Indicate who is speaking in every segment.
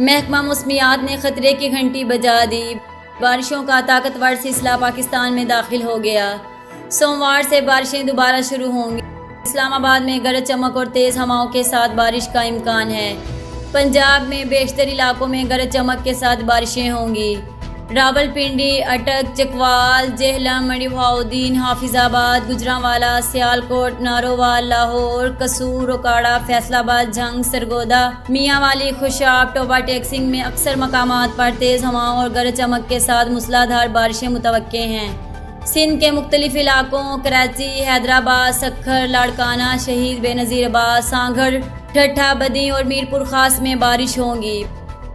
Speaker 1: محکمہ موسمیات نے خطرے کی گھنٹی بجا دی، بارشوں کا طاقتور سلسلہ پاکستان میں داخل ہو گیا۔ سوموار سے بارشیں دوبارہ شروع ہوں گی۔ اسلام آباد میں گرج چمک اور تیز ہواؤں کے ساتھ بارش کا امکان ہے۔ پنجاب میں بیشتر علاقوں میں گرج چمک کے ساتھ بارشیں ہوں گی۔ راولپنڈی، اٹک، چکوال، جہلم، منی بہاؤدین، حافظ آباد، گوجرانوالا، سیالکوٹ، نارووال، لاہور، قصور، اوکاڑا، فیصل آباد، جھنگ، سرگودا، میاں والی، خوشاب، ٹوبا ٹیکسنگ میں اکثر مقامات پر تیز ہواؤں اور گرج چمک کے ساتھ موسلا دھار بارشیں متوقع ہیں۔ سندھ کے مختلف علاقوں کراچی، حیدرآباد، سکھر، لاڑکانہ، شہید بے نظیر آباد، سانگھڑ، ٹھٹھہ، بدی اور میرپور خاص میں بارش ہوگی۔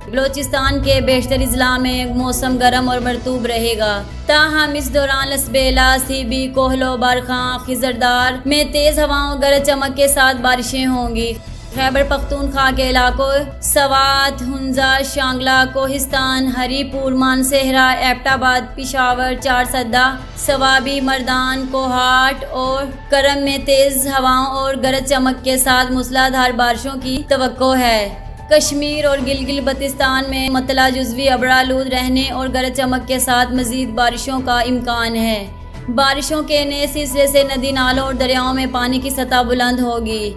Speaker 1: بلوچستان کے بیشتر اضلاع میں موسم گرم اور مرطوب رہے گا، تاہم اس دوران لسبیلا، سی بی، کوہلو، بارکھان، خضردار میں تیز ہواؤں گرج چمک کے ساتھ بارشیں ہوں گی۔ خیبر پختونخوا کے علاقوں سوات، ہنزا، شانگلہ، کوہستان، ہری پور، مانسہرہ، ایبٹ آباد، پشاور، چارسدہ، سوابی، مردان، کوہاٹ اور کرم میں تیز ہواؤں اور گرج چمک کے ساتھ موسلا دھار بارشوں کی توقع ہے۔ کشمیر اور گلگت بلتستان میں معطل جزوی ابرآلود رہنے اور گرج چمک کے ساتھ مزید بارشوں کا امکان ہے۔ بارشوں کے نئے سلسلے سے ندی نالوں اور دریاؤں میں پانی کی سطح بلند ہوگی۔